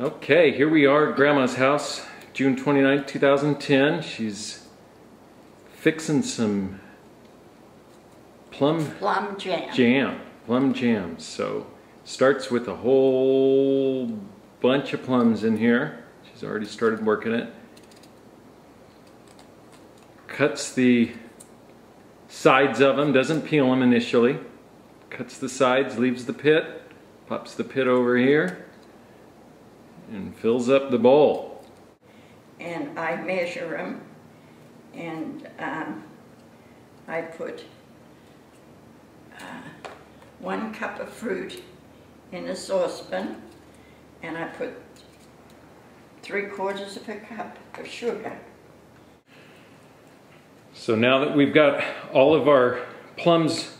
Okay, here we are at Grandma's house, June 29, 2010. She's fixing some plum jam. So starts with a whole bunch of plums in here. She's already started working it. Cuts the sides of them, doesn't peel them initially. Cuts the sides, leaves the pit, pops the pit over here, and fills up the bowl. And I measure them, and I put 1 cup of fruit in a saucepan, and I put 3/4 of a cup of sugar. So now that we've got all of our plums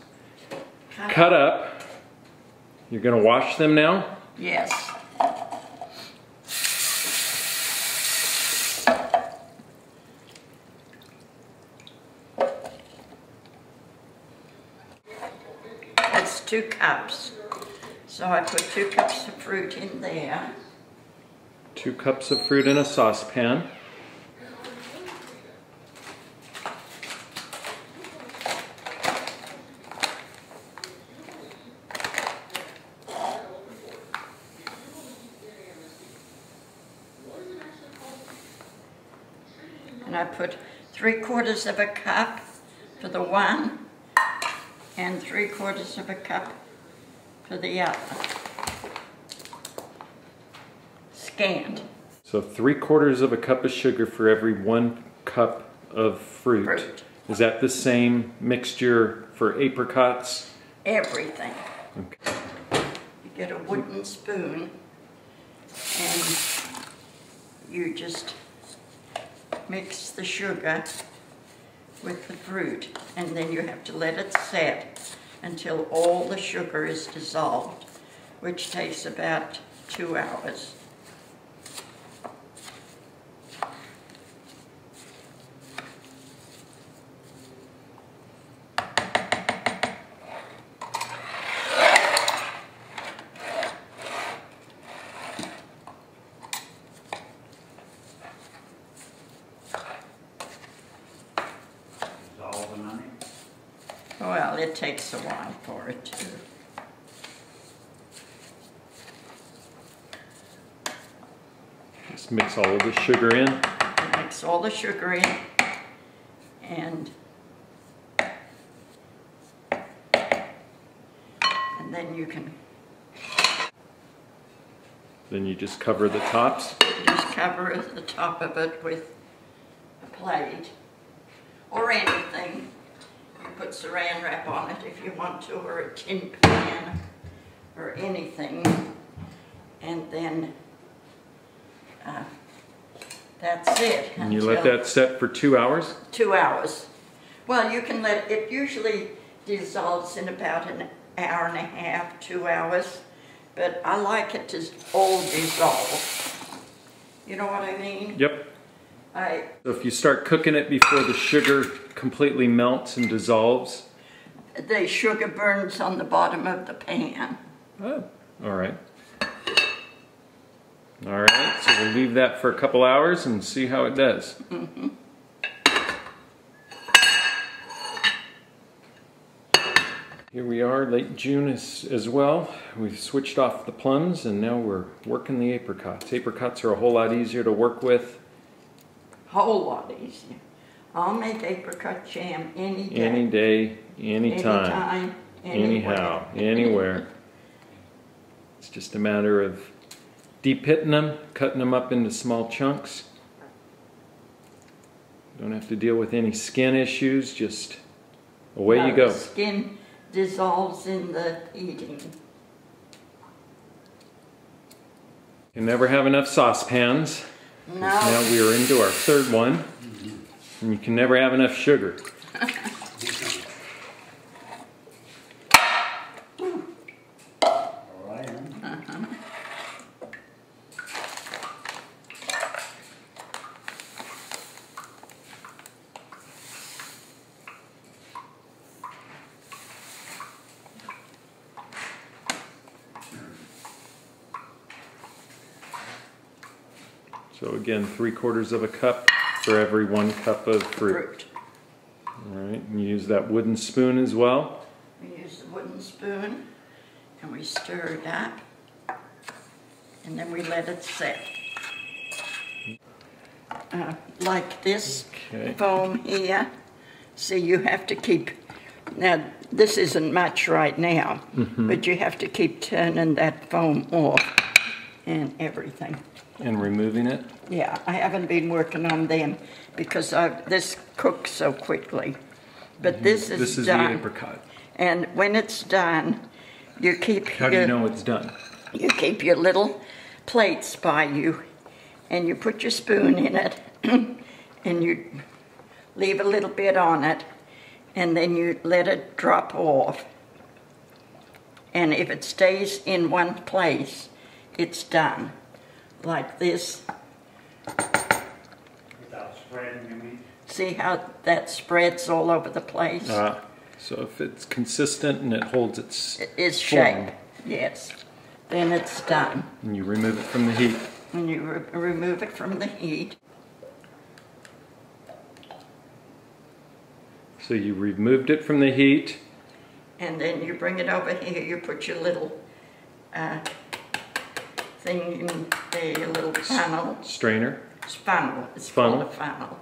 cut up, you're going to wash them now? Yes. That's 2 cups. So I put 2 cups of fruit in there. 2 cups of fruit in a saucepan. And I put 3/4 of a cup for the one and 3/4 of a cup for the other. Scanned. So 3/4 of a cup of sugar for every 1 cup of fruit. Is that the same mixture for apricots? Everything. Okay. You get a wooden spoon and you just mix the sugar with the fruit, and then you have to let it set until all the sugar is dissolved, which takes about 2 hours. Well, it takes a while for it to. Just mix all of the sugar in. Mix all the sugar in, and then you can. Then you just cover the tops. Just cover the top of it with a plate or anything. You put saran wrap on it if you want to, or a tin pan or anything, and then that's it. And you let that set for 2 hours? 2 hours. Well, you can let it usually dissolves in about an hour and a half, 2 hours, but I like it to all dissolve. You know what I mean? Yep. So if you start cooking it before the sugar completely melts and dissolves? The sugar burns on the bottom of the pan. Oh, all right. All right, so we'll leave that for a couple hours and see how it does. Mm-hmm. Here we are, late June as well. We've switched off the plums and now we're working the apricots. Apricots are a whole lot easier to work with. Whole lot easier. I'll make apricot jam any day. Any day, anytime. Anyhow, anywhere. It's just a matter of de-pitting them, cutting them up into small chunks. Don't have to deal with any skin issues, just away you go. The skin dissolves in the heating. You never have enough saucepans. No. Now we are into our 3rd one, and you can never have enough sugar. So again, 3/4 of a cup for every 1 cup of fruit. All right, and you use that wooden spoon as well. We use the wooden spoon and we stir it up and then we let it set. Like this foam here, see, you have to keep, now this isn't much right now, but you have to keep turning that foam off and everything. And removing it? Yeah, I haven't been working on them because this cooks so quickly. But this is done. This is the apricot. And when it's done, you keep How do you know it's done? You keep your little plates by you and you put your spoon in it and you leave a little bit on it and then you let it drop off. And if it stays in one place, it's done. Like this. Without spreading, you mean? See how that spreads all over the place? So if it's consistent and it holds its It's form, shape, yes. Then it's done. and you remove it from the heat. And you remove it from the heat. So you removed it from the heat. And then you bring it over here, you put your little thing in there, your little funnel. Strainer. It's funnel, it's Funnel. called a funnel.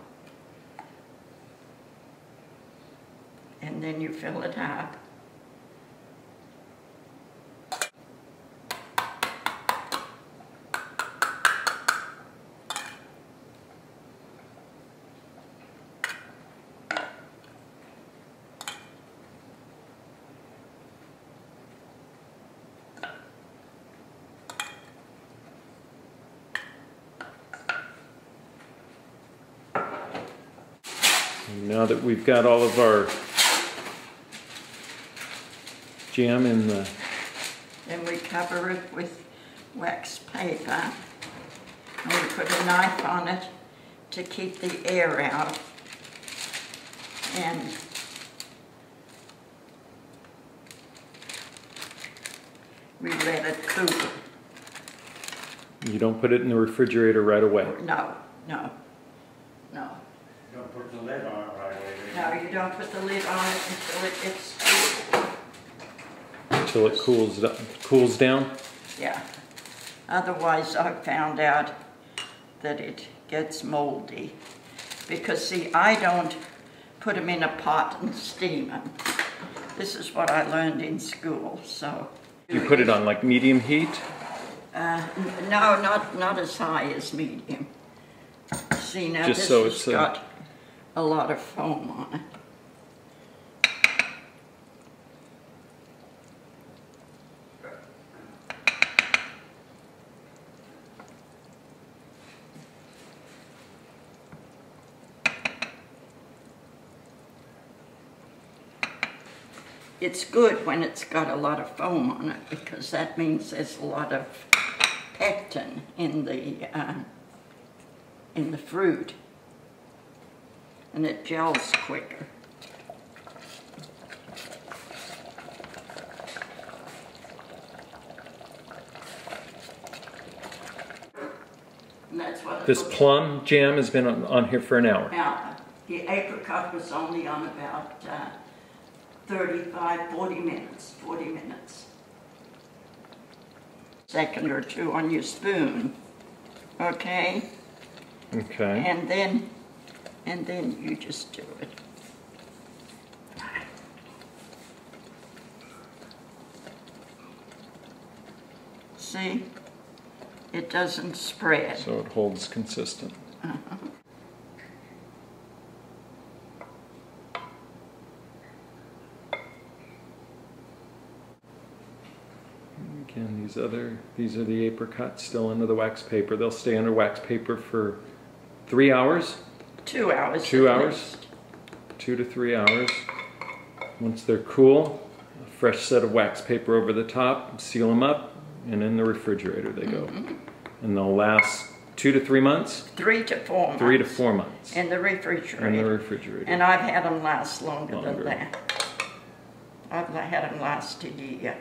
And then you fill it up. Now that we've got all of our jam in the... Then we cover it with wax paper. And we put a knife on it to keep the air out. And we let it cool. You don't put it in the refrigerator right away. No, no, no. You don't put the lid on it right away. No, you don't put the lid on it until it gets cool. Until it cools down. Yeah. Otherwise, I've found out that it gets moldy. Because, see, I don't put them in a pot and steam them. This is what I learned in school, so. You put it on like medium heat? No, not as high as medium. See, now Just this so has it's got a lot of foam on it. It's good when it's got a lot of foam on it because that means there's a lot of pectin in the fruit, and it gels quicker. And that's what This plum jam has been on here for an hour. Now, the apricot was only on about 35, 40 minutes, 40 minutes. Second or two on your spoon, okay? Okay. And then you just do it. See? It doesn't spread. So it holds consistent. Again, these are the apricots still under the wax paper. They'll stay under wax paper for 3 hours. 2 hours. 2 at hours. least. 2 to 3 hours. Once they're cool, a fresh set of wax paper over the top, seal them up, and in the refrigerator they go. And they'll last 2 to 3 months? 3 to 4 months. 3 to 4 months. In the refrigerator. In the refrigerator. And I've had them last longer Longer. than that. I've had them last a year.